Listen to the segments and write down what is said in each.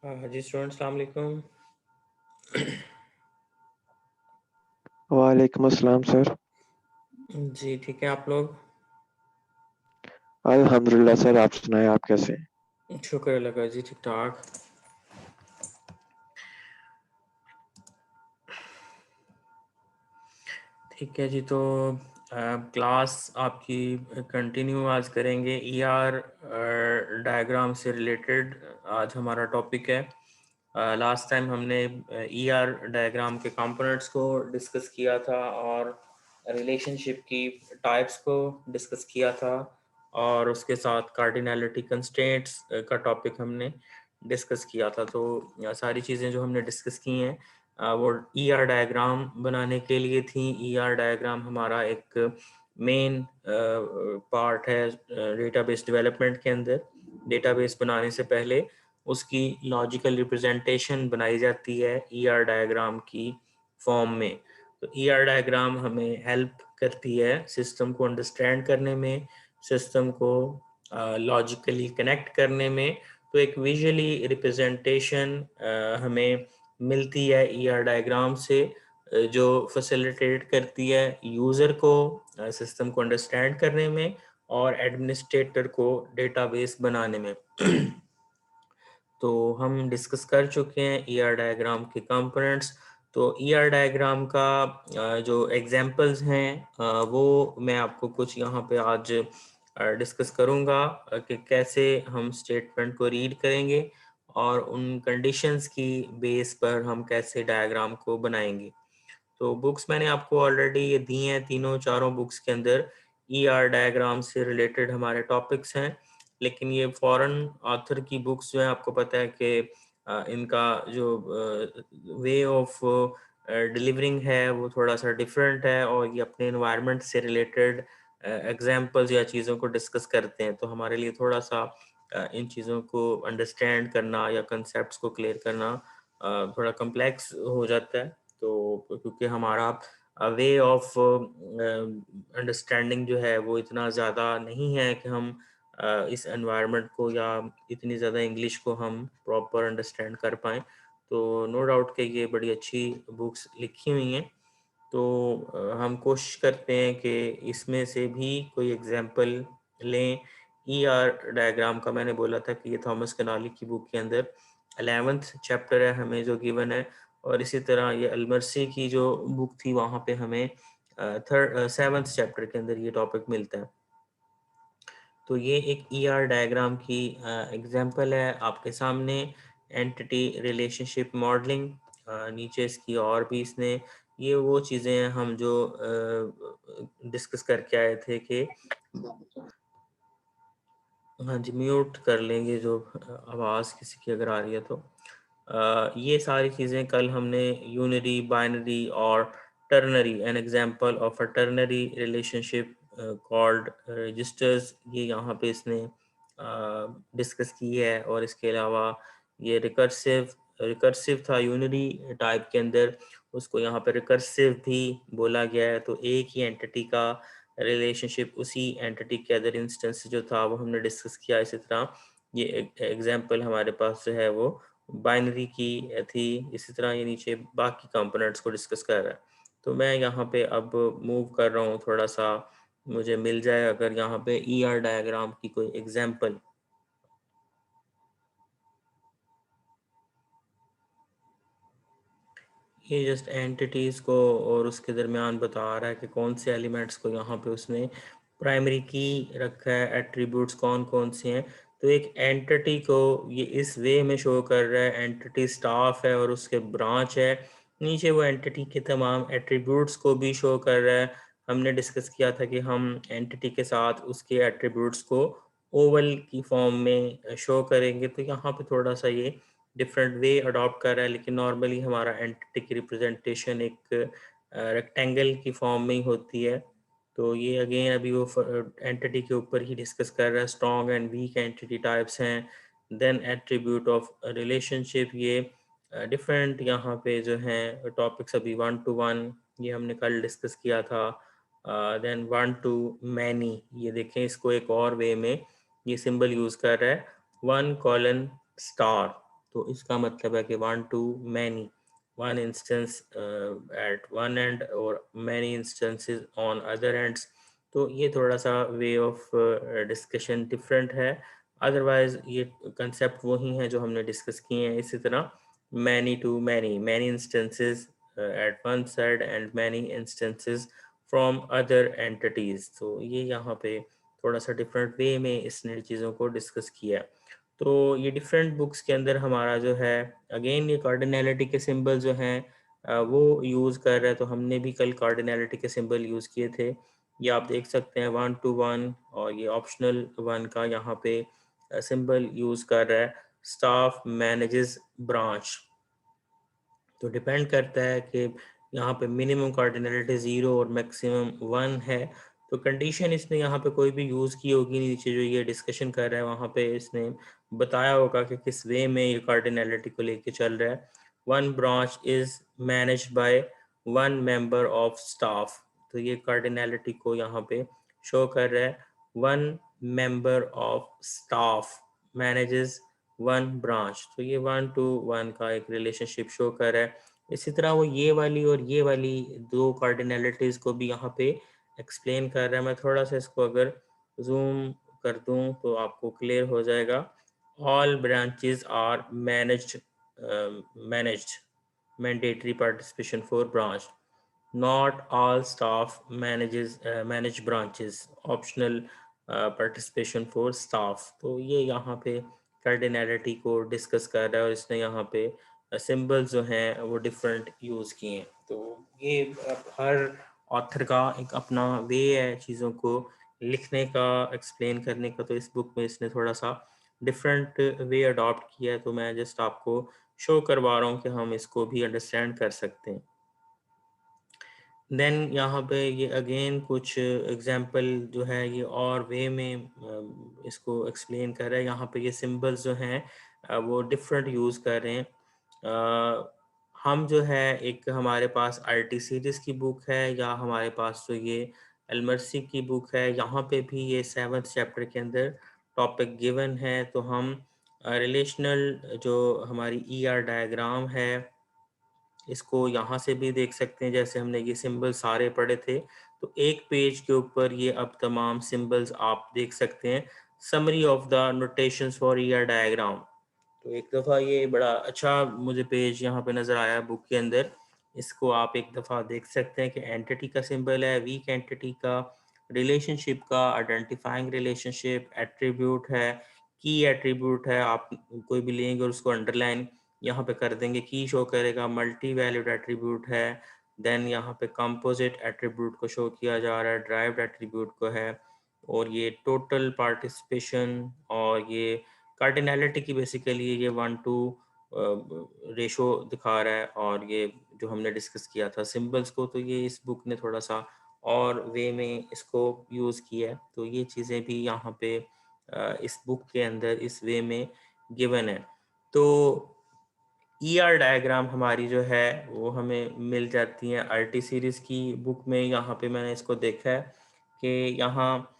जी student अस्सलाम वालेकुम। वालेकुम अस्सलाम सर। जी ठीक है, आप लोग? अल्हम्दुलिल्लाह सर, आप सुनाए, आप कैसे हैं? शुक्र अल्लाह का जी, ठीक ठाक। ठीक है जी, तो क्लास आपकी कंटिन्यू आज करेंगे। ईआर डायग्राम से रिलेटेड आज हमारा टॉपिक है। लास्ट टाइम हमने ईआर डायग्राम के कंपोनेंट्स को डिस्कस किया था और रिलेशनशिप की टाइप्स को डिस्कस किया था, और उसके साथ कार्डिनैलिटी कंस्ट्रेंट्स का टॉपिक हमने डिस्कस किया था। तो सारी चीज़ें जो हमने डिस्कस की हैं वो ईआर डायग्राम बनाने के लिए थी। ईआर डायग्राम हमारा एक मेन पार्ट है डेटाबेस डेवलपमेंट के अंदर। डेटाबेस बनाने से पहले उसकी लॉजिकल रिप्रेजेंटेशन बनाई जाती है ईआर डायग्राम की फॉर्म में। तो ईआर डायग्राम हमें हेल्प करती है सिस्टम को अंडरस्टैंड करने में, सिस्टम को लॉजिकली कनेक्ट करने में। तो एक विजुअली रिप्रेजेंटेशन हमें मिलती है ईआर डायग्राम से, जो फैसिलिटेट करती है यूज़र को सिस्टम को अंडरस्टैंड करने में और एडमिनिस्ट्रेटर को डेटाबेस बनाने में। तो हम डिस्कस कर चुके हैं ईआर डायग्राम के कंपोनेंट्स। तो ईआर डायग्राम का जो एग्जांपल्स हैं वो मैं आपको कुछ यहाँ पे आज डिस्कस करूँगा कि कैसे हम स्टेटमेंट को रीड करेंगे और उन कंडीशंस की बेस पर हम कैसे डायग्राम को बनाएंगे। तो बुक्स मैंने आपको ऑलरेडी ये दी हैं, तीनों चारों बुक्स के अंदर ईआर डायग्राम से रिलेटेड हमारे टॉपिक्स हैं। लेकिन ये फॉरेन ऑथर की बुक्स जो है, आपको पता है कि इनका जो वे ऑफ डिलीवरिंग है वो थोड़ा सा डिफरेंट है, और ये अपने इन्वायरमेंट से रिलेटेड एग्जांपल्स या चीज़ों को डिस्कस करते हैं। तो हमारे लिए थोड़ा सा इन चीज़ों को अंडरस्टैंड करना या कंसेप्ट्स को क्लियर करना थोड़ा कम्प्लेक्स हो जाता है। तो क्योंकि हमारा वे ऑफ अंडरस्टैंडिंग जो है वो इतना ज़्यादा नहीं है कि हम इस एनवायरनमेंट को या इतनी ज़्यादा इंग्लिश को हम प्रॉपर अंडरस्टैंड कर पाएँ। तो नो डाउट कि ये बड़ी अच्छी बुक्स लिखी हुई हैं। तो हम कोशिश करते हैं कि इसमें से भी कोई एग्जांपल लें। ईआर डायग्राम का मैंने बोला था कि ये थॉमस कनाली की बुक के अंदर 11th चैप्टर है हमें जो गिवन है, और इसी तरह ये अलमरसी की जो बुक थी वहाँ पे हमें 7th चैप्टर के अंदर ये टॉपिक मिलता है। तो ये एक ईआर डायग्राम की एग्जांपल है आपके सामने। एंटिटी रिलेशनशिप मॉडलिंग, नीचे इसकी और भी इसने ये वो चीज़ें हैं हम जो डिस्कस करके आए थे कि हाँ जी, म्यूट कर लेंगे जो आवाज़ किसी की अगर आ रही है तो। ये सारी चीज़ें कल हमने यूनरी, बाइनरी और ternary, an example of a ternary relationship called registers, ये यहाँ पे इसने डिस्कस की है। और इसके अलावा ये रिकर्सिव रिकर्सिव था यूनरी टाइप के अंदर, उसको यहाँ पे रिकर्सिव भी बोला गया है। तो एक ही एंटिटी का रिलेशनशिप उसी एंटिटी के अदर इंस्टेंस जो था वो हमने डिस्कस किया। इसी तरह ये एग्जांपल हमारे पास जो है वो बाइनरी की थी। इसी तरह ये नीचे बाकी कंपोनेंट्स को डिस्कस कर रहा है। तो मैं यहाँ पे अब मूव कर रहा हूँ थोड़ा सा, मुझे मिल जाए अगर यहाँ पे ईआर डायग्राम की कोई एग्जांपल। ये जस्ट एंटिटीज़ को और उसके दरमियान बता रहा है कि कौन से एलिमेंट्स को यहाँ पे उसने प्राइमरी की रखा है, एट्रीब्यूट्स कौन कौन से हैं। तो एक एंटिटी को ये इस वे में शो कर रहा है, एंटिटी स्टाफ है और उसके ब्रांच है। नीचे वो एंटिटी के तमाम एट्रीब्यूट्स को भी शो कर रहा है। हमने डिस्कस किया था कि हम एंटिटी के साथ उसके एट्रीब्यूट्स को ओवल की फॉर्म में शो करेंगे। तो यहाँ पे थोड़ा सा ये डिफरेंट वे अडॉप्ट कर रहा है, लेकिन नॉर्मली हमारा एंटिटी की रिप्रेजेंटेशन एक रेक्टेंगल की फॉर्म में ही होती है। तो ये अगेन अभी वो एंटिटी के ऊपर ही डिस्कस कर रहा है। Strong and weak entity types हैं। देन एट्रीब्यूट ऑफ रिलेशनशिप, ये डिफरेंट यहाँ पे जो हैं टॉपिक्स अभी 1 to 1 ये हमने कल डिस्कस किया था। देन 1 to मैनी, ये देखें इसको एक और वे में ये सिंबल यूज़ कर रहा है, 1 colon स्टार। तो इसका मतलब है कि one to many, one instance at one end और many instances on other ends. तो ये थोड़ा सा वे ऑफ डिस्कशन डिफरेंट है, अदरवाइज ये कंसेप्ट वही है जो हमने डिस्कस किए हैं। इसी तरह many to many, many instances at one side and many instances from other entities. तो ये यहाँ पे थोड़ा सा डिफरेंट वे में इसने चीज़ों को डिस्कस किया। तो ये डिफरेंट बुक्स के अंदर हमारा जो है, अगेन ये कार्डिनैलिटी के सिंबल जो हैं वो यूज़ कर रहे हैं। तो हमने भी कल कार्डिनैलिटी के सिंबल यूज़ किए थे। ये आप देख सकते हैं 1 to 1, और ये ऑप्शनल 1 का यहाँ पे सिंबल यूज़ कर रहा है। स्टाफ मैनेजेस ब्रांच, तो डिपेंड करता है कि यहाँ पे मिनिमम कार्डिनलिटी 0 और मैक्सिमम 1 है। तो कंडीशन इसने यहाँ पे कोई भी यूज़ की होगी, नीचे जो ये डिस्कशन कर रहा है वहाँ पे इसने बताया होगा कि किस वे में ये कार्डिनलिटी को लेके चल रहा है। One branch is manage by one member of staff, तो ये कार्डिनलिटी को यहाँ पे शो कर रहा है। One member of staff manages one branch, तो ये 1 to 1 का एक रिलेशनशिप शो कर रहा है। इसी तरह वो ये वाली और ये वाली दो कार्डिनलिटीज़ को भी यहाँ पे एक्सप्लेन कर रहा है। मैं थोड़ा सा इसको अगर जूम कर दूँ तो आपको क्लियर हो जाएगा। All branches are managed mandatory participation for branch, not all staff manage branches, optional participation for staff। तो ये यहाँ पे कार्डिनैलिटी को डिस्कस कर रहा है और इसने यहाँ पे सिंबल्स जो हैं वो डिफरेंट यूज़ किए हैं। तो ये हर ऑथर का एक अपना वे है चीज़ों को लिखने का, एक्सप्लेन करने का। तो इस बुक में इसने थोड़ा सा डिफरेंट वे अडॉप्ट किया है। तो मैं जस्ट आपको शो करवा रहा हूँ कि हम इसको भी अंडरस्टैंड कर सकते हैं। देन यहाँ पे ये अगेन कुछ एग्जांपल जो है ये और वे में इसको एक्सप्लेन कर रहा है। यहाँ पे ये सिंबल्स जो हैं वो डिफरेंट यूज़ कर रहे हैं। हम जो है एक हमारे पास आईटी सीरीज़ की बुक है, या हमारे पास जो ये अलमर्सी की बुक है, यहाँ पे भी ये 7th चैप्टर के अंदर टॉपिक गिवन है। तो हम रिलेशनल जो हमारी ईआर डायग्राम है इसको यहाँ से भी देख सकते हैं। जैसे हमने ये सिंबल सारे पढ़े थे, तो एक पेज के ऊपर ये अब तमाम सिंबल्स आप देख सकते हैं। Summary of the notations for ER diagram, तो एक दफ़ा ये बड़ा अच्छा मुझे पेज यहाँ पे नज़र आया बुक के अंदर। इसको आप एक दफ़ा देख सकते हैं कि एंटिटी का सिंबल है, वीक एंटिटी का, रिलेशनशिप का, आइडेंटिफाइंग रिलेशनशिप, एट्रीब्यूट है, की एट्रीब्यूट है। आप कोई भी लेंगे और उसको अंडरलाइन यहाँ पे कर देंगे, की शो करेगा। मल्टी वैल्यूड एट्रीब्यूट है। देन यहाँ पे कंपोजिट एट्रीब्यूट को शो किया जा रहा है, ड्राइव्ड एट्रीब्यूट को है, और ये टोटल पार्टिसिपेशन और ये कार्डिनैलिटी की बेसिकली ये 1 to रेशो दिखा रहा है। और ये जो हमने डिस्कस किया था सिंबल्स को, तो ये इस बुक ने थोड़ा सा और वे में इसको यूज़ किया है। तो ये चीज़ें भी यहाँ पे इस बुक के अंदर इस वे में गिवन है। तो ईआर डायग्राम हमारी जो है वो हमें मिल जाती हैं आरटी सीरीज़ की बुक में। यहाँ पे मैंने इसको देखा है कि यहाँ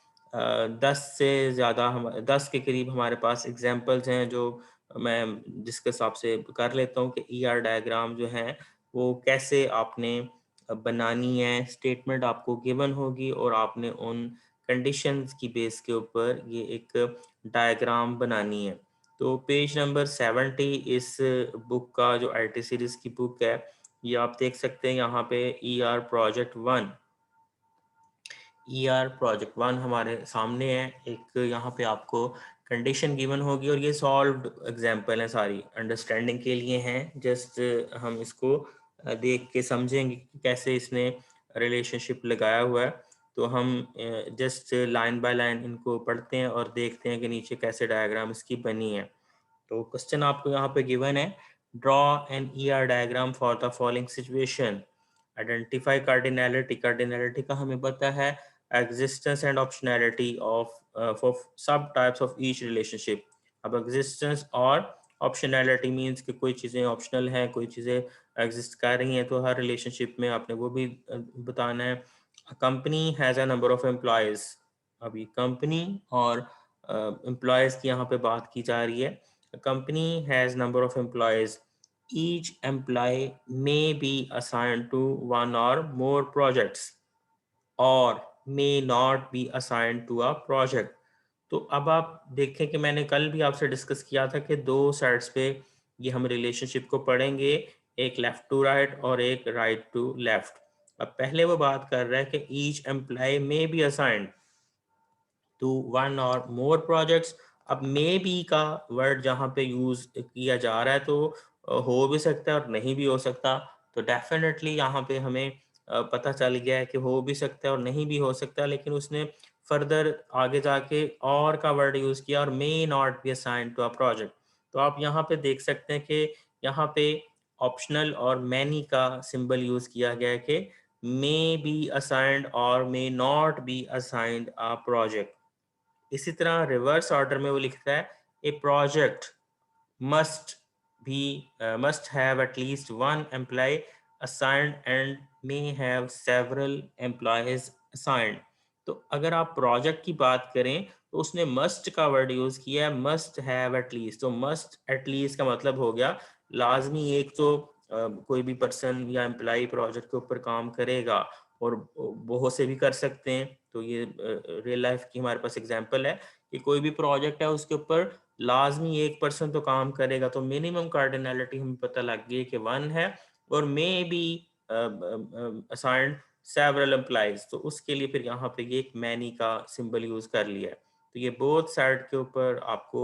10 से ज़्यादा, हम 10 के करीब हमारे पास एग्जांपल्स हैं, जो मैं जिसके हिसाब से कर लेता हूँ कि ईआर डायग्राम जो है वो कैसे आपने बनानी है। स्टेटमेंट आपको गिवन होगी और आपने उन कंडीशंस की बेस के ऊपर ये एक डायग्राम बनानी है। तो पेज नंबर 70 इस बुक का, जो आईटी सीरीज की बुक है, ये आप देख सकते हैं। यहाँ पे ई आर प्रोजेक्ट 1 हमारे सामने है। एक यहाँ पे आपको कंडीशन गिवन होगी और ये सॉल्व्ड एग्जांपल है, सारी अंडरस्टैंडिंग के लिए हैं। जस्ट हम इसको देख के समझेंगे कि कैसे इसने रिलेशनशिप लगाया हुआ है। तो हम जस्ट लाइन बाय लाइन इनको पढ़ते हैं और देखते हैं कि नीचे कैसे डायग्राम इसकी बनी है। तो क्वेश्चन आपको यहाँ पे गिवन है, draw an ER diagram for the following situation, identify cardinality. Cardinality का हमें पता है, existence and optionality of for सब टाइप्स ऑफ ईच रिलेशनशिप। अब एग्जिस्टेंस और ऑप्शनैलिटी मीन्स कि कोई चीज़ें ऑप्शनल हैं, कोई चीज़ें एग्जिस्ट कर रही हैं, तो हर रिलेशनशिप में आपने वो भी बताना है। Company has a number of employees, अभी कंपनी और एम्प्लॉयज़ की यहाँ पे बात की जा रही है। A company has number of employees. Each employee may be assigned to one or more projects or may not be assigned to a project. तो अब आप देखें कि मैंने कल भी आपसे डिस्कस किया था कि दो साइड्स पे ये हम रिलेशनशिप को पढ़ेंगे, एक लेफ्ट टू राइट और एक राइट टू लेफ्ट। अब पहले वो बात कर रहा है कि each employee may be assigned to one or more projects. अब मे बी का वर्ड जहाँ पे यूज किया जा रहा है तो हो भी सकता है और नहीं भी हो सकता। तो डेफिनेटली यहाँ पे हमें पता चल गया है कि हो भी सकता है और नहीं भी हो सकता, लेकिन उसने फर्दर आगे जाके और का वर्ड यूज किया और may not be assigned to a project. तो आप यहाँ पे देख सकते हैं कि यहाँ पे ऑप्शनल और मैनी का सिंबल यूज किया गया है कि मे बी असाइंड और may not be assigned a project. इसी तरह रिवर्स ऑर्डर में वो लिखता है ए project must be must have at least one employee assigned and may have several employees assigned। तो अगर आप प्रोजेक्ट की बात करें तो उसने मस्ट का वर्ड यूज किया है, मस्ट हैव एट लीस्ट। तो मस्ट एट लीस्ट का मतलब हो गया लाजमी एक तो कोई भी पर्सन या एम्प्लॉय प्रोजेक्ट के ऊपर काम करेगा, और बहुत से भी कर सकते हैं। तो ये रियल लाइफ की हमारे पास एग्जांपल है कि कोई भी प्रोजेक्ट है उसके ऊपर लाजमी एक पर्सन तो काम करेगा। तो मिनिमम कार्डिनलिटी हमें पता लग गई कि वन है, और मे बी असाइंड सेवरल एम्प्लॉइज। तो उसके लिए फिर यहाँ पे ये एक मैनी का सिंबल यूज कर लिया है। तो ये बोथ साइड के ऊपर आपको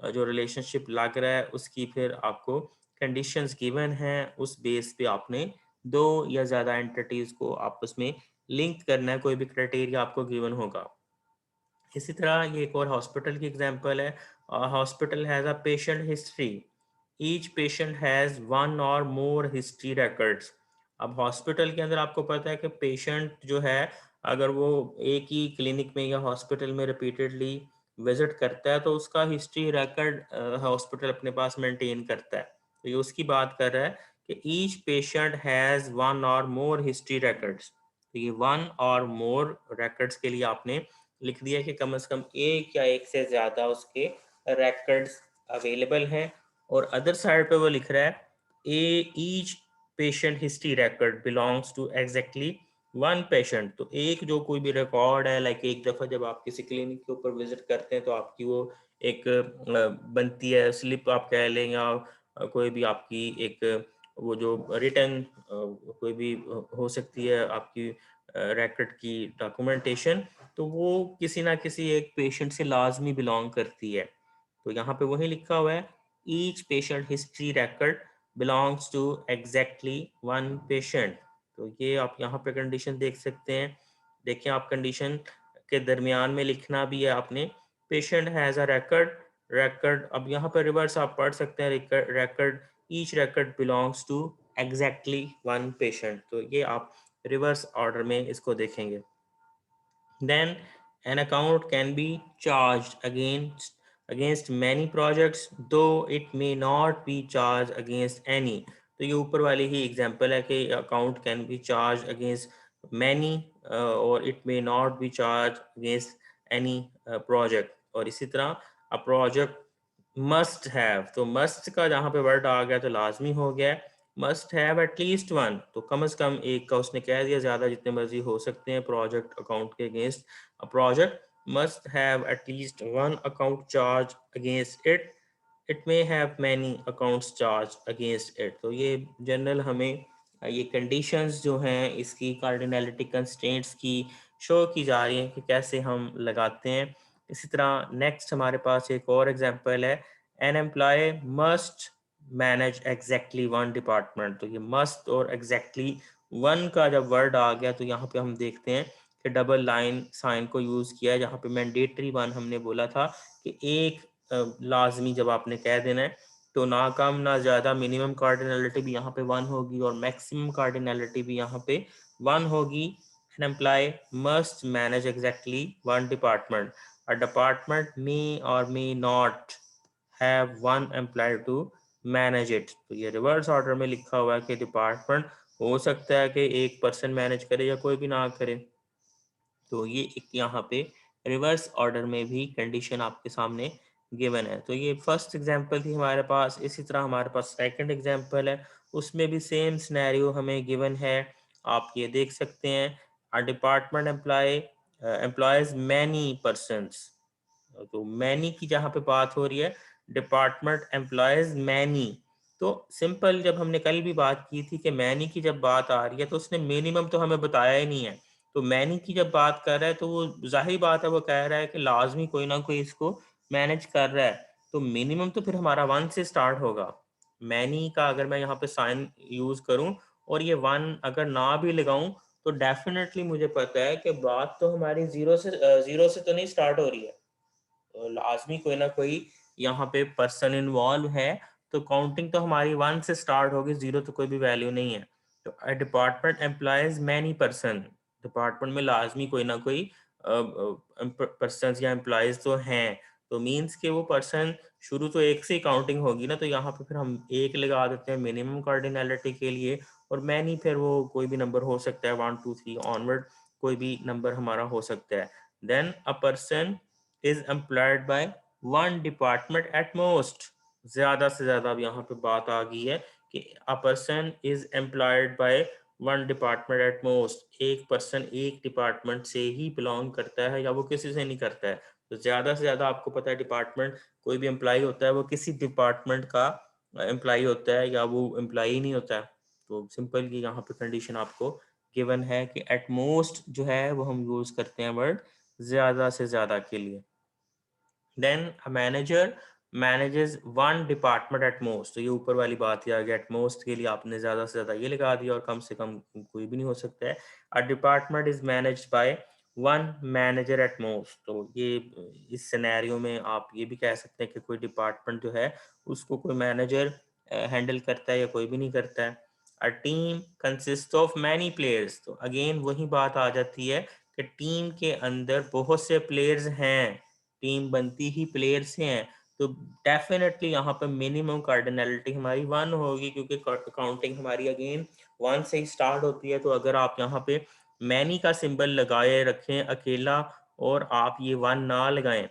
जो रिलेशनशिप लग रहा है उसकी फिर आपको कंडीशंस गिवन हैं, उस बेस पे आपने दो या ज़्यादा एंटिटीज़ को आपस में लिंक करना है, कोई भी क्राइटेरिया आपको गिवन होगा। इसी तरह ये एक और हॉस्पिटल की एग्जांपल है। Hospital has a patient history. Each patient has one or more history records. अब हॉस्पिटल के अंदर आपको पता है कि पेशेंट जो है, अगर वो एक ही क्लिनिक में या हॉस्पिटल में रिपीटेडली विजिट करता है तो उसका हिस्ट्री रिकॉर्ड हॉस्पिटल अपने पास मेंटेन करता है। तो ये उसकी बात कर रहा है कि each patient has one or more history records. तो ये वन और मोर रिकॉर्ड्स के लिए आपने लिख दिया कि कम से कम एक या एक से ज़्यादा उसके रिकॉर्ड्स अवेलेबल हैं। और अदर साइड पे वो लिख रहा है a each patient history record belongs to exactly one patient. तो एक जो कोई भी रिकॉर्ड है, लाइक एक दफ़ा जब आप किसी क्लिनिक के ऊपर विजिट करते हैं तो आपकी वो एक बनती है स्लिप आप कह लें, या कोई भी आपकी एक वो जो रिटर्न कोई भी हो सकती है आपकी रिकॉर्ड की डॉक्यूमेंटेशन। तो वो किसी ना किसी एक पेशेंट से लाजमी बिलोंग करती है। तो यहाँ पे वही लिखा हुआ है each patient history record belongs to exactly one patient. तो ये आप यहाँ पे कंडीशन देख सकते हैं। देखिए आप कंडीशन के दरमियान में लिखना भी है आपने patient has a record. Record अब यहाँ पे रिवर्स आप पढ़ सकते हैं record each record belongs to exactly one patient. तो ये आप रिवर्स ऑर्डर में इसको देखेंगे। Then an account can be charged against many projects, though it may not be charged against any। तो ये ऊपर वाली ही एग्जांपल है कि account can be charge against many or it may not be charge against any project. और इसी तरह a project must have, तो मस्ट का जहाँ पे वर्ड आ गया तो लाजमी हो गया। मस्ट हैव एटलीस्ट वन, तो कम से कम एक का उसने कह दिया, ज़्यादा जितने मर्जी हो सकते हैं प्रोजेक्ट अकाउंट के against. A project must have at least one account charge against it. It may have many accounts charge against it. तो ये जनरल हमें ये कंडीशंस जो हैं इसकी कार्डिनलिटी कंस्ट्रेंट्स की शो की जा रही हैं कि कैसे हम लगाते हैं। इसी तरह नेक्स्ट हमारे पास एक और एग्जांपल है an employee must manage exactly one department. तो ये मस्ट और एग्जैक्टली वन का जब वर्ड आ गया तो यहाँ पे हम देखते हैं कि डबल लाइन साइन को यूज़ किया है। जहाँ पे मैंडेटरी वन हमने बोला था कि एक लाजमी जब आपने कह देना है तो ना कम ना ज़्यादा मिनिमम कार्डिनलिटी भी यहाँ पे वन होगी और मैक्सिमम कार्डिनलिटी भी यहाँ पे वन होगी। An employee must manage exactly one department. A department may or may not have one employee to manage it. तो ये रिवर्स ऑर्डर में लिखा हुआ है कि डिपार्टमेंट हो सकता है कि एक पर्सन मैनेज करे या कोई भी ना करे। तो ये एक यहाँ पे रिवर्स ऑर्डर में भी कंडीशन आपके सामने गिवन है। तो ये फर्स्ट एग्जांपल थी हमारे पास। इसी तरह हमारे पास सेकंड एग्जांपल है, उसमें भी सेम सिनेरियो हमें गिवन है। आप ये देख सकते हैं, a department employees many persons. तो मैनी की जहाँ पे बात हो रही है, डिपार्टमेंट एम्प्लॉयज मैनी। तो सिंपल, जब हमने कल भी बात की थी कि मैनी की जब बात आ रही है तो उसने मिनिमम तो हमें बताया ही नहीं है। तो मैनी की जब बात कर रहा है तो वो जाहिर बात है, वो कह रहा है कि लाजमी कोई ना कोई इसको मैनेज कर रहा है। तो मिनिमम तो फिर हमारा 1 से स्टार्ट होगा। मैनी का अगर मैं यहाँ पे साइन यूज करूँ और ये 1 अगर ना भी लगाऊं, तो डेफिनेटली मुझे पता है कि बात तो हमारी जीरो से तो नहीं स्टार्ट हो रही है। लाजमी कोई ना कोई यहाँ पे पर्सन इन्वॉल्व है। तो काउंटिंग तो हमारी 1 से स्टार्ट होगी, 0 तो कोई भी वैल्यू नहीं है। तो a department employees many person, department में लाजमी कोई ना कोई पर्सन या एम्प्लॉयज तो हैं। तो मीन्स के वो पर्सन शुरू तो एक से ही काउंटिंग होगी ना, तो यहाँ पे फिर हम एक लगा देते हैं मिनिमम कार्डिनलिटी के लिए। और मैनी फिर वो कोई भी नंबर हो सकता है, 1 2 3 ऑनवर्ड कोई भी नंबर हमारा हो सकता है। Then a person is employed by one department at most। ज्यादा से ज्यादा अब यहाँ पे बात आ गई है कि a person is employed by one department at most। एक पर्सन एक डिपार्टमेंट से ही बिलोंग करता है या वो किसी से नहीं करता है। तो ज्यादा से ज्यादा आपको पता है, डिपार्टमेंट कोई भी एम्प्लॉय होता है वो किसी डिपार्टमेंट का एम्प्लॉय होता है या वो एम्प्लॉय नहीं होता है। तो सिंपल ये यहाँ पे कंडीशन आपको गिवन है कि एट मोस्ट जो है वो हम यूज करते हैं वर्ड ज्यादा से ज्यादा के लिए। Then a manager manages one department at most. तो ये ऊपर वाली बात ही आ गई, एट मोस्ट के लिए आपने ज्यादा से ज्यादा ये लगा दिया और कम से कम कोई भी नहीं हो सकता है। A department is managed by one manager eight most. तो ये इस सिनेरियो में आप ये भी कह सकते हैं कि कोई डिपार्टमेंट जो है उसको कोई मैनेजर हैंडल करता है या कोई भी नहीं करता है। A team consist of many players. तो अगेन वही बात आ जाती है कि टीम के अंदर बहुत से प्लेयर्स हैं, टीम बनती ही प्लेयर से हैं। तो डेफिनेटली यहाँ पे मिनिमम कार्डिनलिटी हमारी 1 होगी, क्योंकि काउंटिंग हमारी अगेन 1 से ही स्टार्ट होती है। तो अगर आप यहाँ पे मैनी का सिंबल लगाए रखें अकेला और आप ये 1 ना लगाएं,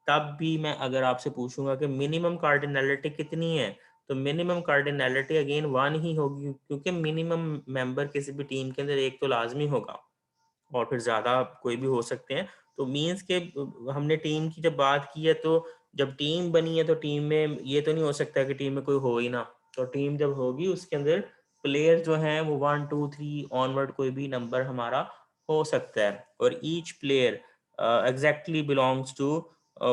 तब भी मैं अगर आपसे पूछूंगा कि मिनिमम कार्डिनलिटी कितनी है, तो मिनिमम कार्डिनलिटी अगेन 1 ही होगी, क्योंकि मिनिमम मेंबर किसी भी टीम के अंदर एक तो लाजमी होगा और फिर ज़्यादा कोई भी हो सकते हैं। तो मीन्स के हमने टीम की जब बात की है, तो जब टीम बनी है तो टीम में ये तो नहीं हो सकता कि टीम में कोई हो ही ना। तो टीम जब होगी उसके अंदर प्लेयर जो हैं वो 1 2 3 ऑनवर्ड कोई भी नंबर हमारा हो सकता है। और each player exactly belongs to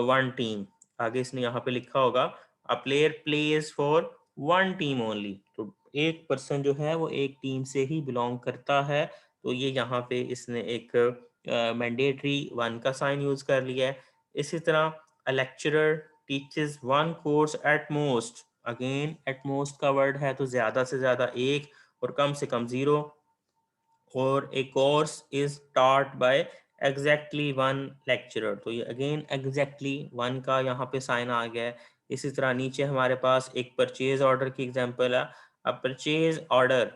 one team. आगे इसने यहाँ पे लिखा होगा, a player plays for one team only. तो एक पर्सन जो है वो एक टीम से ही बिलोंग करता है। तो ये यहाँ पे इसने एक मैंडेटरी 1 का साइन यूज कर लिया है। इसी तरह a lecturer teaches one course at most. Again at most का वर्ड है तो ज्यादा से ज्यादा एक और कम से कम 0। और a course is taught by exactly one lecturer. तो ये अगेन एग्जैक्टली 1 का यहाँ पे साइन आ गया है। इसी तरह नीचे हमारे पास एक परचेज ऑर्डर की एग्जांपल है। A purchase order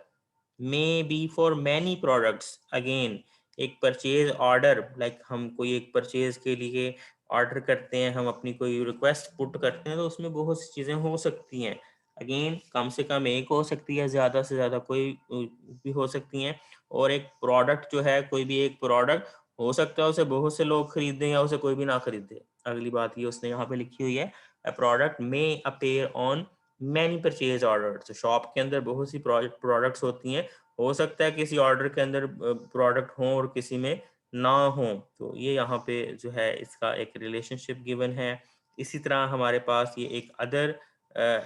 may be for many products. Again एक परचेज ऑर्डर, लाइक हम कोई एक परचेज के लिए ऑर्डर करते हैं, हम अपनी कोई रिक्वेस्ट पुट करते हैं, तो उसमें बहुत सी चीज़ें हो सकती हैं। अगेन कम से कम एक हो सकती है, ज़्यादा से ज़्यादा कोई भी हो सकती हैं। और एक प्रोडक्ट जो है, कोई भी एक प्रोडक्ट हो सकता है उसे बहुत से लोग खरीदें या उसे कोई भी ना खरीदे। अगली बात ये उसने यहाँ पे लिखी हुई है, a product may appear on many purchase order. तो शॉप के अंदर बहुत सी प्रोडक्ट्स होती हैं, हो सकता है किसी ऑर्डर के अंदर प्रोडक्ट हो और किसी में ना हो। तो ये यहाँ पे जो है इसका एक रिलेशनशिप गिवन है। इसी तरह हमारे पास ये एक अदर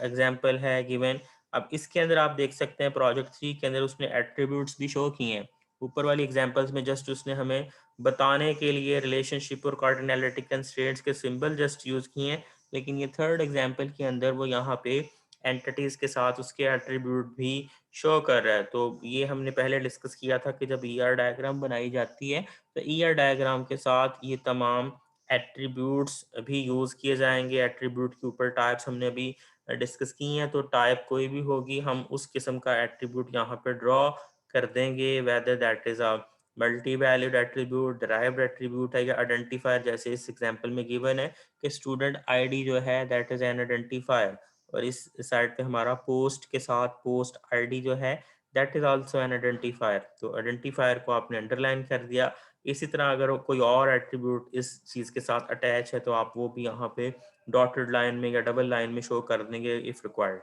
एग्जांपल है गिवन। अब इसके अंदर आप देख सकते हैं प्रोजेक्ट 3 के अंदर उसने एट्रीब्यूट्स भी शो किए हैं। ऊपर वाली एग्जांपल्स में जस्ट उसने हमें बताने के लिए रिलेशनशिप और कार्डिनलिटी कंस्ट्रेंट्स के सिंबल जस्ट यूज किए हैं। लेकिन ये थर्ड एग्जांपल के अंदर वो यहाँ पे एंटिटीज के साथ उसके एट्रीब्यूट भी शो कर रहा है। तो ये हमने पहले डिस्कस किया था कि जब ईआर डायग्राम बनाई जाती है तो ईआर डायग्राम के साथ ये तमाम एट्रीब्यूट्स भी यूज किए जाएंगे। एट्रीब्यूट के ऊपर टाइप्स हमने अभी डिस्कस की हैं, तो टाइप कोई भी होगी हम उस किस्म का एट्रीब्यूट यहाँ पे ड्रॉ कर देंगे, whether that is a multi valued attribute, derived attribute है या आइडेंटिफायर, जैसे इस एग्जांपल में गिवन है कि स्टूडेंट आईडी जो है दैट इज एन आइडेंटिफायर, और इस साइड पे हमारा पोस्ट के साथ पोस्ट आईडी जो है that is also an identifier. तो आइडेंटिफायर को आपने अंडरलाइन कर दिया। इसी तरह अगर कोई और एट्रीब्यूट इस चीज़ के साथ अटैच है तो आप वो भी यहाँ पे डॉटेड लाइन में या डबल लाइन में शो कर देंगे इफ़ रिक्वायर्ड।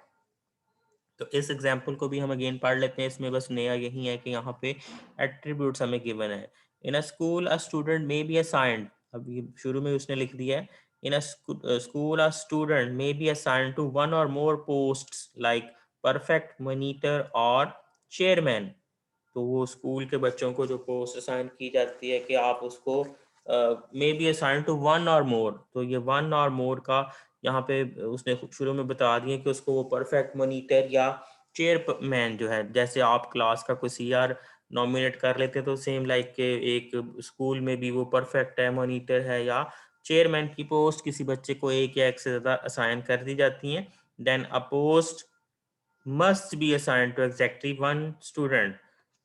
तो इस एग्जाम्पल को भी हम अगेन पढ़ लेते हैं। इसमें बस नया यही है कि यहाँ पे एट्रीब्यूट्स हमें गिवन है। In a school a student may be assigned, अब ये शुरू में उसने लिख दिया है, in a school a student may be assigned to one or more posts like prefect, monitor और चेयरमैन। तो वो स्कूल के बच्चों को जो पोस्ट असाइन की जाती है कि आप उसको may be assign to one or more, तो ये वन और मोर का यहाँ पे उसने शुरू में बता दिया कि उसको वो परफेक्ट, मॉनिटर या चेयरमैन जो है, जैसे आप क्लास का कोई सीआर नॉमिनेट कर लेते हैं तो सेम लाइक के एक स्कूल में भी वो परफेक्ट है, मॉनिटर है या चेयरमैन की पोस्ट किसी बच्चे को एक या एक से ज़्यादा असाइन कर दी जाती हैं। Then a post must be assigned to exactly one student.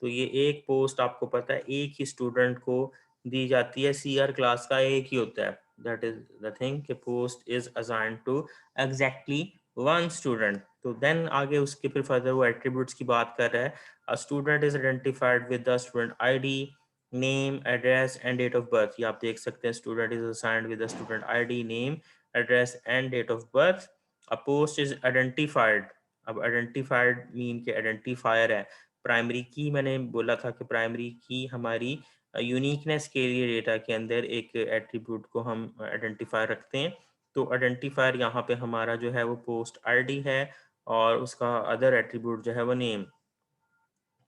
तो ये एक पोस्ट आपको पता है एक ही स्टूडेंट को दी जाती है, सीआर क्लास का एक ही होता है, दैट इज द थिंग कि post is assigned to exactly one student. तो देन आगे उसके फिर फर्दर वो एट्रीब्यूट्स की बात कर रहा है। A student is identified with the student ID, name, address and date of birth. ये आप देख सकते हैं student is assigned with the student ID, name, address and date of birth. A post is identified, अब identified mean के identifier है। Primary की मैंने बोला था कि प्राइमरी की हमारी यूनिकनेस के लिए डेटा के अंदर एक एट्रीब्यूट को हम आइडेंटिफायर रखते हैं। तो आइडेंटिफायर यहाँ पे हमारा जो है वो पोस्ट आईडी है और उसका अदर एट्रीब्यूट जो है वो नेम।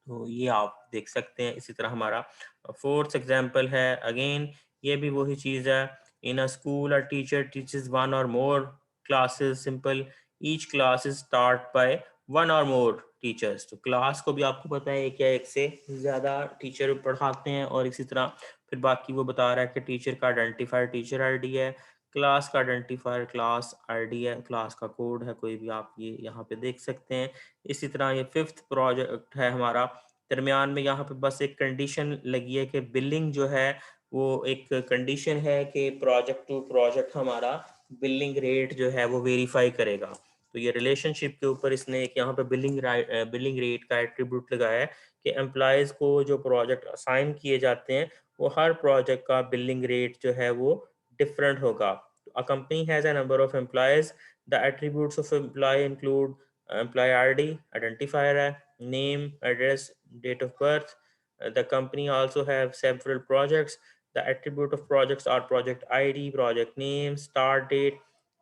तो ये आप देख सकते हैं। इसी तरह हमारा फोर्थ एग्जांपल है, अगेन ये भी वही चीज़ है। In a school a teacher teachers one or more classes, simple, each class is start by one or more teachers. तो क्लास को भी आपको पता है एक या एक से ज़्यादा टीचर पढ़ाते हैं, और इसी तरह फिर बाकी वो बता रहा है कि टीचर का आइडेंटिफायर टीचर आईडी है, क्लास का आइडेंटिफायर क्लास आईडी है, क्लास का कोड है कोई भी, आप ये यहाँ पे देख सकते हैं। इसी तरह ये फिफ्थ प्रोजेक्ट है हमारा। दरमियान में यहाँ पे बस एक कंडीशन लगी है कि बिलिंग जो है वो एक कंडीशन है कि प्रोजेक्ट टू प्रोजेक्ट हमारा बिलिंग रेट जो है वो वेरीफाई करेगा। तो ये रिलेशनशिप के ऊपर इसने एक यहाँ पे बिलिंग रेट का एट्रीब्यूट लगाया है कि एम्प्लॉयज़ को जो प्रोजेक्ट असाइन किए जाते हैं वो हर प्रोजेक्ट का बिलिंग रेट जो है वो डिफरेंट होगा। A company has a number of employees, the attributes of employee include employee ID, identifier है, name, address, date of birth. The company also have several projects. The attribute of projects are project ID, project name, start date.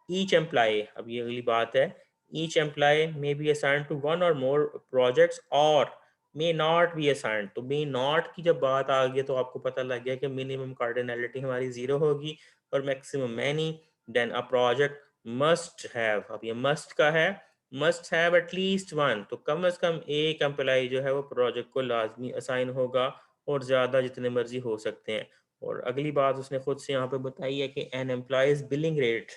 Each employee, अब ये अगली बात है, each employee may be assigned to one or more projects or may not be assigned। तो may not की जब बात आ गई तो आपको पता लग गया कि मिनिमम कार्डिनलिटी हमारी जीरो होगी और maximum many. Then a project must have, अब ये मस्ट का है, मस्ट हैव एटलीस्ट वन, तो कम से कम एक एम्प्लॉय जो है वो प्रोजेक्ट को लाजमी असाइन होगा, और ज़्यादा जितने मर्जी हो सकते हैं। और अगली बात उसने खुद से यहाँ पे बताई है कि an employee's billing rate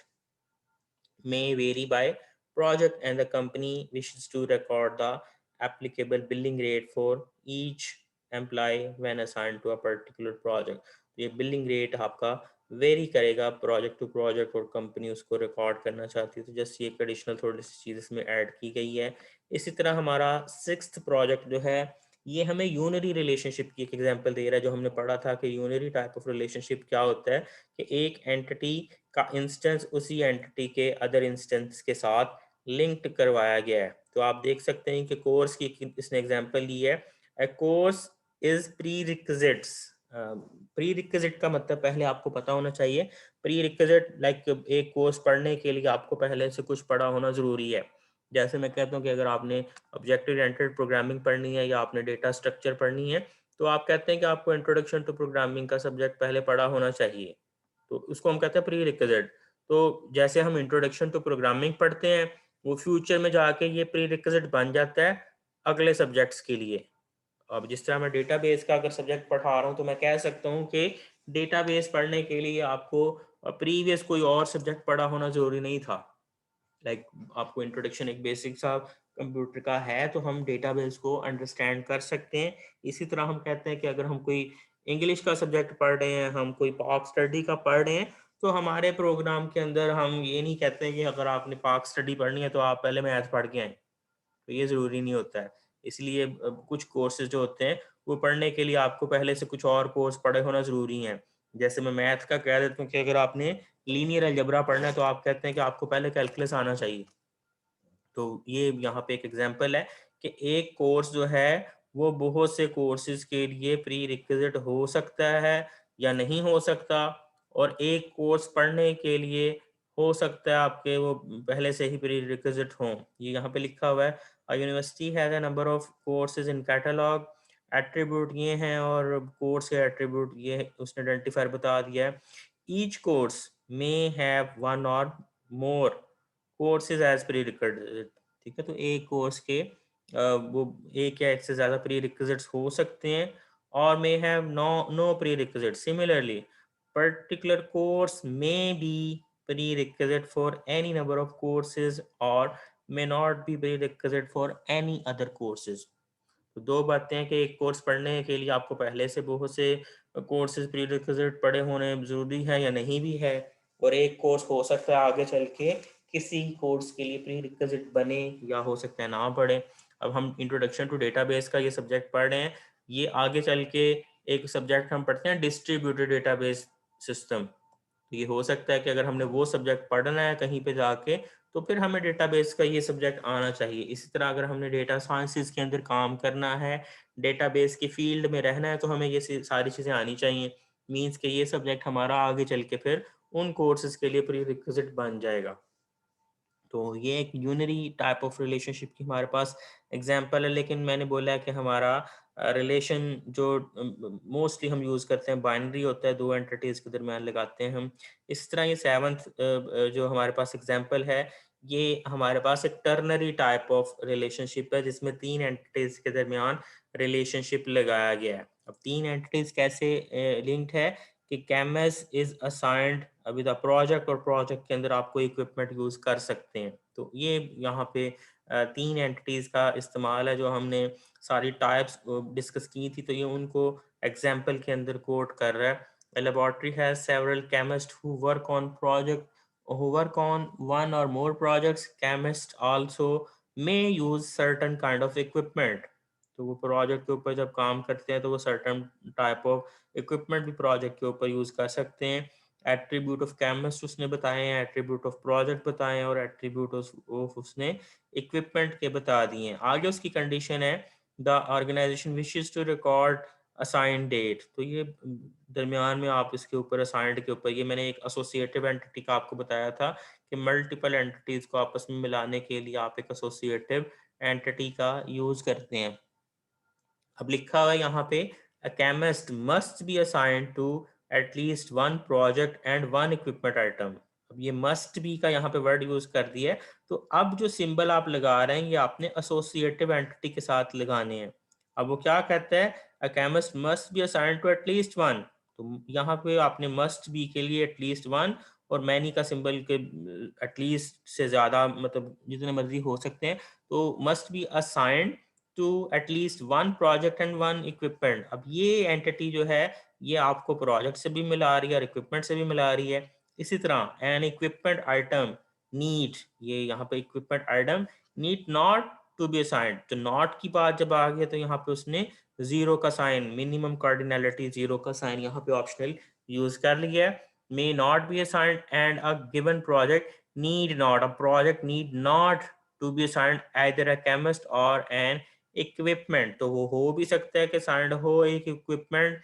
may vary by project and the company wishes to record the applicable billing rate for each employee when assigned to a particular project। तो ये बिलिंग रेट आपका वेरी करेगा प्रोजेक्ट टू प्रोजेक्ट, और company उसको record करना चाहती है तो जस्ट ये एडिशनल थोड़ी सी चीज़ इसमें ऐड की गई है। इसी तरह हमारा सिक्स्थ प्रोजेक्ट जो है ये हमें यूनरी रिलेशनशिप की एक एग्जांपल दे रहा है। जो हमने पढ़ा था कि यूनरी टाइप ऑफ रिलेशनशिप क्या होता है कि एक एंटिटी का इंस्टेंस उसी एंटिटी के अदर इंस्टेंस के साथ लिंक्ड करवाया गया है। तो आप देख सकते हैं कि कोर्स की इसने एग्जांपल ली है। A course is prerequisites. Prerequisite का मतलब पहले आपको पता होना चाहिए। प्री रिक्विजिट लाइक एक कोर्स पढ़ने के लिए आपको पहले से कुछ पढ़ा होना ज़रूरी है। जैसे मैं कहता हूँ कि अगर आपने ऑब्जेक्ट ओरिएंटेड प्रोग्रामिंग पढ़नी है या आपने डेटा स्ट्रक्चर पढ़नी है तो आप कहते हैं कि आपको इंट्रोडक्शन टू प्रोग्रामिंग का सब्जेक्ट पहले पढ़ा होना चाहिए। तो उसको हम कहते हैं प्री रिक्विजिट। तो जैसे हम इंट्रोडक्शन टू प्रोग्रामिंग पढ़ते हैं वो फ्यूचर में जाके ये प्री रिक्विजिट बन जाता है अगले सब्जेक्ट्स के लिए। अब जिस तरह मैं डेटाबेस का अगर सब्जेक्ट पढ़ा रहा हूँ तो मैं कह सकता हूँ कि डेटाबेस पढ़ने के लिए आपको प्रीवियस कोई और सब्जेक्ट पढ़ा होना जरूरी नहीं था। लाइक आपको इंट्रोडक्शन एक बेसिक सा कंप्यूटर का है तो हम डेटाबेस को अंडरस्टैंड कर सकते हैं। इसी तरह हम कहते हैं कि अगर हम कोई इंग्लिश का सब्जेक्ट पढ़ रहे हैं, हम कोई पाक स्टडी का पढ़ रहे हैं, तो हमारे प्रोग्राम के अंदर हम ये नहीं कहते कि अगर आपने पाक स्टडी पढ़नी है तो आप पहले मैथ पढ़ के आएँ। तो ये ज़रूरी नहीं होता है। इसलिए कुछ कोर्सेज़ जो होते हैं, वो पढ़ने के लिए आपको पहले से कुछ और कोर्स पढ़े होना ज़रूरी है। जैसे मैं मैथ का कह देता हूँ कि अगर आपने लीनियर अलजेब्रा पढ़ना है, तो आप कहते हैं कि आपको पहले कैलकुलस आना चाहिए। तो ये यहाँ पे एक एग्जांपल है कि एक कोर्स जो है वो बहुत से कोर्सेज़ के लिए प्री रिक्विज़िट हो सकता है या नहीं हो सकता, और एक कोर्स पढ़ने के लिए हो सकता है आपके वो पहले से ही प्री रिक्विज़िट हों। ये यहाँ पे लिखा हुआ है, a university has a number of courses in catalogue. Attribute ये हैं और कोर्स के एट्रिब्यूट ये है, उसने आइडेंटिफायर बता दिया है। Each course may have one or more courses as pre रिक्विज़िट। ठीक है, तो एक कोर्स के वो एक या एक से ज़्यादा प्री रिक्विजिट्स हो सकते हैं, और may have no prerequisite. Similarly particular course may be prerequisite for any number of courses or may not be prerequisite for any other courses. तो दो बातें हैं कि एक कोर्स पढ़ने के लिए आपको पहले से बहुत से कोर्सेज प्रीरिक्विजिट पढ़े होने ज़रूरी है या नहीं भी है, और एक कोर्स हो सकता है आगे चल के किसी कोर्स के लिए प्रीरिक्विजिट बने या हो सकता है ना पढ़े। अब हम इंट्रोडक्शन टू डेटाबेस का ये सब्जेक्ट पढ़ रहे हैं, ये आगे चल के एक सब्जेक्ट हम पढ़ते हैं डिस्ट्रीब्यूटेड डेटाबेस सिस्टम। तो ये हो सकता है कि अगर हमने वो सब्जेक्ट पढ़ना है कहीं पे जाके, तो फिर हमें डेटाबेस का ये सब्जेक्ट आना चाहिए। इसी तरह अगर हमने डेटा साइंसेस के अंदर काम करना है, डेटाबेस की फील्ड में रहना है, तो हमें ये सारी चीज़ें आनी चाहिए। मीन्स कि ये सब्जेक्ट हमारा आगे चल के फिर उन कोर्सेज के लिए प्री रिक्विजिट बन जाएगा। तो ये एक यूनरी टाइप ऑफ रिलेशनशिप की हमारे पास एग्जांपल है, लेकिन मैंने बोला है कि हमारा रिलेशन जो मोस्टली हम यूज़ करते हैं बाइनरी होता है, दो एंटिटीज़ के दरमियान लगाते हैं हम। इस तरह ये सेवंथ जो हमारे पास एग्जांपल है, ये हमारे पास एक टर्नरी टाइप ऑफ रिलेशनशिप है जिसमें तीन एंटिटीज़ के दरमियान रिलेशनशिप लगाया गया है। अब तीन एंटिटीज़ कैसे लिंक्ड है कि chemist is assigned with a project, और प्रोजेक्ट के अंदर आप कोई इक्विपमेंट यूज़ कर सकते हैं। तो ये यहाँ पे तीन एंटिटीज़ का इस्तेमाल है जो हमने सारी टाइप्स डिस्कस की थी, तो ये उनको एग्जाम्पल के अंदर कोट कर रहा है। A laboratory has several chemists who work on project who work on one or more projects. Chemists also may use certain kind of equipment. तो वो प्रोजेक्ट के ऊपर जब काम करते हैं तो वो सर्टन टाइप ऑफ इक्विपमेंट भी प्रोजेक्ट के ऊपर यूज़ कर सकते हैं। एट्रीब्यूट ऑफ केमिस्ट उसने बताए हैं, एट्रीब्यूट ऑफ प्रोजेक्ट बताए हैं, और एट्रीब्यूट ऑफ उसने इक्विपमेंट के बता दिए हैं। आगे उसकी कंडीशन है the organization wishes to record assign date. तो ये दरमियान में आप इसके ऊपर असाइंड के ऊपर, ये मैंने एक एसोसिएटिव एंटिटी का आपको बताया था कि मल्टीपल एंटिटीज को आपस में मिलाने के लिए आप एक एसोसिएटिव एंटिटी का यूज करते हैं। अब लिखा हुआ है यहाँ पे a chemist must be assigned to at least one project and one equipment item. अब ये मस्ट बी का यहाँ पे वर्ड यूज कर दिया है, तो अब जो सिंबल आप लगा रहे हैं ये आपने एसोसिएटिव एंटिटी के साथ लगाने हैं। अब वो क्या कहता है, a chemist must be assigned to at least one. तो यहाँ पे आपने मस्ट बी के लिए एटलीस्ट वन, और मैनी का सिंबल के एटलीस्ट से ज्यादा मतलब जितने मर्जी हो सकते हैं, तो must be assigned to at least one project and one equipment. अब ये एंटिटी जो है ये आपको प्रोजेक्ट से भी मिला रही है और इक्विपमेंट से भी मिला रही है। इसी तरह एन इक्विपमेंट आइटम नीड, ये यहाँ पे equipment item need not to be assigned. तो नॉट की बात जब आ गई तो यहाँ पे उसने जीरो का साइन, मिनिमम कार्डिनलिटी जीरो का साइन यहाँ पे ऑप्शनल यूज कर लिया है। May not be assigned and a given project need not, a project need not to be assigned either a chemist or an equipment. तो वो हो भी सकता है कि साइंड हो एक इक्विपमेंट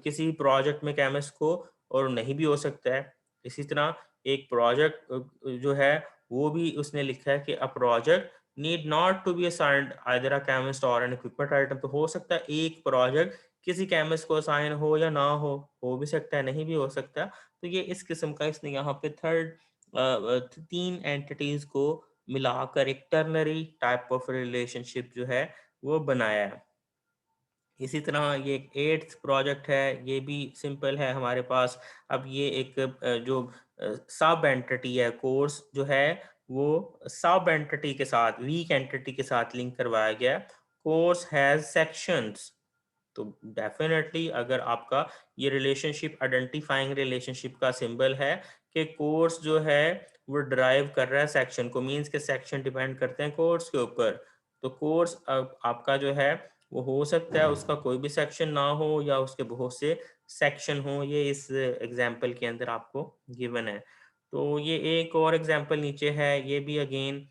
किसी प्रोजेक्ट में केमिस्ट को, और नहीं भी हो सकता है। इसी तरह एक प्रोजेक्ट जो है वो भी उसने लिखा है कि a project need not to be assigned either a chemist or an equipment item. तो हो सकता है एक प्रोजेक्ट किसी केमिस्ट को असाइन हो या ना हो भी सकता है, नहीं भी हो सकता। तो ये इस किस्म का इसने यहाँ पे थर्ड तीन एंटिटीज को मिलाकर एक टर्नरी टाइप ऑफ रिलेशनशिप जो है वो बनाया है। इसी तरह ये एक एट्थ प्रोजेक्ट है, ये भी सिंपल है हमारे पास। अब ये एक जो सब एंटिटी है, कोर्स जो है वो सब एंटिटी के साथ, वीक एंटिटी के साथ लिंक करवाया गया। कोर्स हैज सेक्शंस, तो डेफिनेटली अगर आपका ये रिलेशनशिप आइडेंटिफाइंग रिलेशनशिप का सिंबल है कि कोर्स जो है वो ड्राइव कर रहा है सेक्शन को, मींस के सेक्शन डिपेंड करते हैं कोर्स के ऊपर। तो कोर्स आपका जो है वो हो सकता है उसका कोई भी सेक्शन ना हो या उसके बहुत से सेक्शन हो, ये इस एग्जाम्पल के अंदर आपको गिवन है। तो ये एक और एग्जाम्पल नीचे है, ये भी अगेन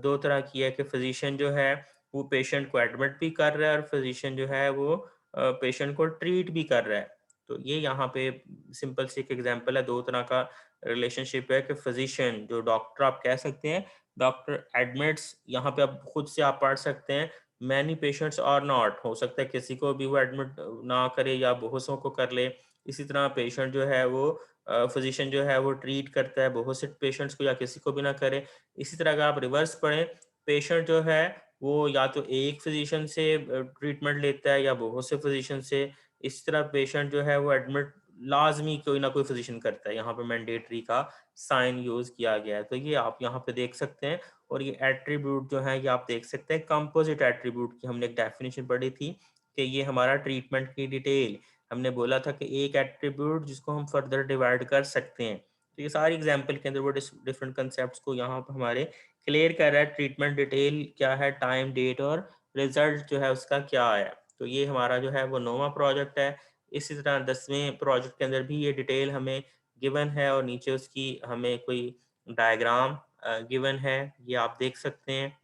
दो तरह की है कि फिजिशियन जो है वो पेशेंट को एडमिट भी कर रहा है और फिजिशियन जो है वो पेशेंट को ट्रीट भी कर रहा है। तो ये यहाँ पे सिंपल सी एक एग्जांपल है, दो तरह का रिलेशनशिप है कि फिजिशियन जो डॉक्टर आप कह सकते हैं, डॉक्टर एडमिट्स, यहाँ पे आप खुद से आप पढ़ सकते हैं मैनी पेशेंट्स आर नॉट, हो सकता है किसी को भी वो एडमिट ना करे या बहुत सौ को कर ले। इसी तरह पेशेंट जो है वो फिजिशियन जो है वो ट्रीट करता है बहुत से पेशेंट्स को या किसी को भी ना करे। इसी तरह अगर आप रिवर्स पढ़ें, पेशेंट जो है वो या तो एक फिजिशियन से ट्रीटमेंट लेता है या बहुत से फिजिशियन से। इस तरह पेशेंट जो है वो एडमिट लाजमी कोई ना कोई फिजिशियन करता है, यहाँ पे मैंडेटरी का साइन यूज किया गया है। तो ये आप यहाँ पे देख सकते हैं। और ये एट्रीब्यूट जो है ये आप देख सकते हैं, कंपोजिट एट्रीब्यूट की हमने एक डेफिनेशन पढ़ी थी कि ये हमारा ट्रीटमेंट की डिटेल, हमने बोला था कि एक एट्रीब्यूट जिसको हम फर्दर डिवाइड कर सकते हैं। तो ये सारी एग्जाम्पल के अंदर वो डिफरेंट कंसेप्ट को यहाँ पर हमारे क्लियर कर रहा है। ट्रीटमेंट डिटेल क्या है, टाइम, डेट और रिजल्ट जो है उसका क्या है। तो ये हमारा जो है वो 9वां प्रोजेक्ट है। इसी तरह 10वें प्रोजेक्ट के अंदर भी ये डिटेल हमें गिवन है और नीचे उसकी हमें कोई डायग्राम गिवन है, ये आप देख सकते हैं।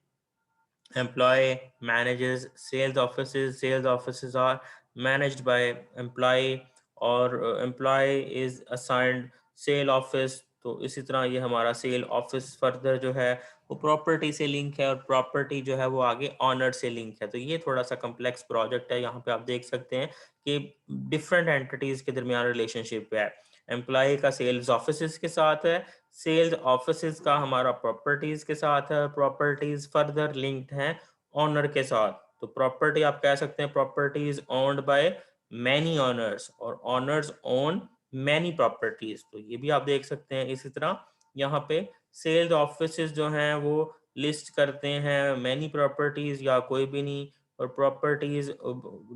employee manages sales offices are managed by employee, और employee is assigned sale office। तो इसी तरह ये हमारा सेल ऑफिस फर्दर जो है वो प्रॉपर्टी से लिंक है और प्रॉपर्टी जो है वो आगे ऑनर से लिंक है। तो ये थोड़ा सा कम्प्लेक्स प्रोजेक्ट है, यहाँ पे आप देख सकते हैं कि डिफरेंट एंटिटीज के दरमियान रिलेशनशिप है। एम्प्लॉय का सेल्स ऑफिस के साथ है, सेल्स ऑफिस का हमारा प्रॉपर्टीज के साथ है, प्रॉपर्टीज फर्दर लिंक्ड हैं ऑनर के साथ। तो प्रॉपर्टी आप कह सकते हैं property is owned by many honours और ऑनर्स ओन मैनी प्रॉपर्टीज। तो ये भी आप देख सकते हैं। इसी तरह यहाँ पे सेल्स ऑफिसेज जो हैं वो लिस्ट करते हैं मैनी प्रॉपर्टीज या कोई भी नहीं, और properties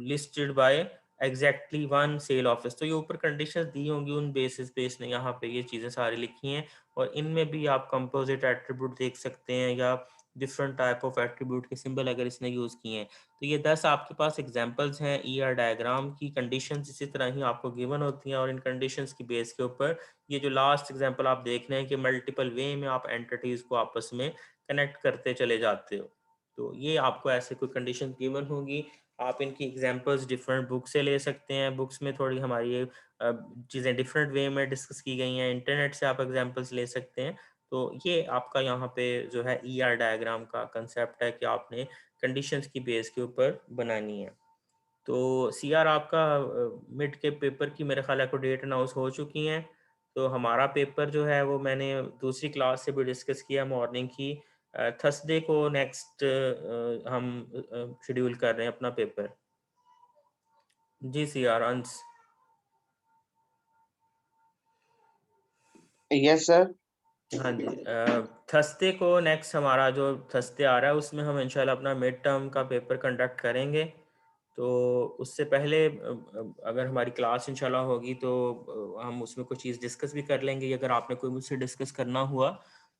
listed by exactly one sale office. तो ये ऊपर कंडीशंस दी होंगी, उन बेसिस पे इसने यहाँ पे ये चीज़ें सारी लिखी हैं। और इनमें भी आप कंपोजिट एट्रीब्यूट देख सकते हैं या डिफरेंट टाइप ऑफ एट्रीब्यूट के सिंबल अगर इसने यूज़ किए हैं। तो ये 10 आपके पास एग्जांपल्स हैं ईआर डायग्राम की। कंडीशंस इसी तरह ही आपको गिवन होती हैं और इन कंडीशंस की बेस के ऊपर ये जो लास्ट एग्जांपल आप देख रहे हैं कि मल्टीपल वे में आप एंटिटीज़ को आपस में कनेक्ट करते चले जाते हो। तो ये आपको ऐसे कोई कंडीशन गिवन होगी, आप इनकी एग्जांपल्स डिफरेंट बुक से ले सकते हैं। बुक्स में थोड़ी हमारी चीज़ें डिफरेंट वे में डिस्कस की गई हैं, इंटरनेट से आप एग्जांपल्स ले सकते हैं। तो ये आपका यहाँ पे जो है ईआर डायग्राम का कंसेप्ट है कि आपने कंडीशंस की बेस के ऊपर बनानी है। तो सीआर आपका मिड के पेपर की मेरे ख्याल को डेट अनाउंस हो चुकी हैं। तो हमारा पेपर जो है वो मैंने दूसरी क्लास से भी डिस्कस किया मॉर्निंग की। थर्सडे को नेक्स्ट हम शेड्यूल कर रहे हैं अपना पेपर। जी सीआर अंश। Yes sir. हाँ जी, थर्सडे को नेक्स्ट हमारा जो थर्सडे आ रहा है उसमें हम इंशाल्लाह अपना मिड टर्म का पेपर कंडक्ट करेंगे। तो उससे पहले अगर हमारी क्लास इंशाल्लाह होगी तो हम उसमें कुछ चीज़ डिस्कस भी कर लेंगे। अगर आपने कोई मुझसे डिस्कस करना हुआ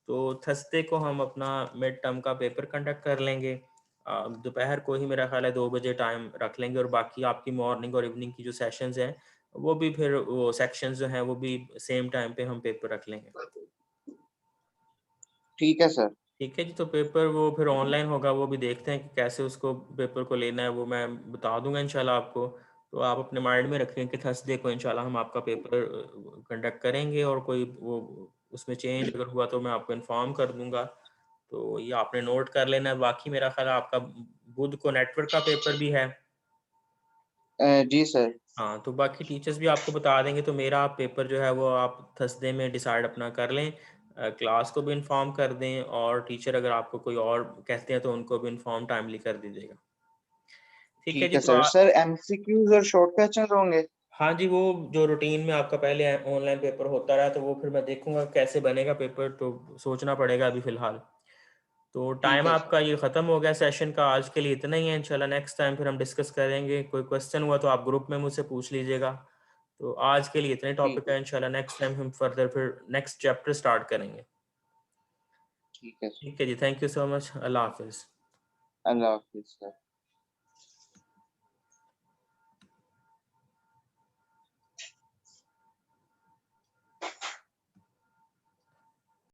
तो थर्सडे को हम अपना मिड टर्म का पेपर कंडक्ट कर लेंगे। दोपहर को ही मेरा ख्याल है 2 बजे टाइम रख लेंगे, और बाकी आपकी मॉर्निंग और इवनिंग की जो सेशंस हैं वो भी फिर वो सेक्शंस जो हैं वो भी सेम टाइम पे हम पेपर रख लेंगे। ठीक है सर। ठीक है जी। तो पेपर वो फिर ऑनलाइन होगा, वो भी देखते हैं कि कैसे उसको पेपर को लेना है, वो मैं बता दूंगा इंशाल्लाह आपको। तो आप अपने माइंड में रखें कि थर्सडे को इंशाल्लाह हम आपका पेपर कंडक्ट करेंगे, और कोई वो उसमें चेंज अगर हुआ तो मैं आपको इन्फॉर्म कर दूंगा। तो ये आपने नोट कर लेना है। बाकी मेरा ख्याल है आपका बुध को नेटवर्क का पेपर भी है। जी सर। हाँ, तो बाकी टीचर्स भी आपको बता देंगे। तो मेरा पेपर जो है वो आप थर्सडे में डिसाइड अपना कर लें, क्लास को भी इन्फॉर्म कर दें, और टीचर अगर आपको कोई और कहते हैं तो उनको भी इन्फॉर्म टाइमली कर दीजिएगा। ठीक है ठीक जी। है तो सर। सर एमसीक्यूज और शॉर्ट क्वेश्चंस होंगे? हाँ जी, वो जो रूटीन में आपका पहले ऑनलाइन पेपर होता रहा तो वो फिर मैं देखूंगा कैसे बनेगा पेपर, तो सोचना पड़ेगा अभी फिलहाल। तो ठीक टाइम है आपका सर। ये ख़त्म हो गया सेशन का, आज के लिए इतना ही है। इंशाल्लाह नेक्स्ट टाइम फिर हम डिस्कस करेंगे। कोई क्वेश्चन हुआ तो आप ग्रुप में मुझसे पूछ लीजिएगा। तो आज के लिए इतने ठीक टॉपिक है। है, इंशाल्लाह नेक्स्ट टाइम हम फर्दर फिर नेक्स्ट चैप्टर स्टार्ट करेंगे। ठीक है सर। ठीक है जी, थैंक यू सो मच, अल्लाह हाफिज़। अल्लाह हाफिज सर।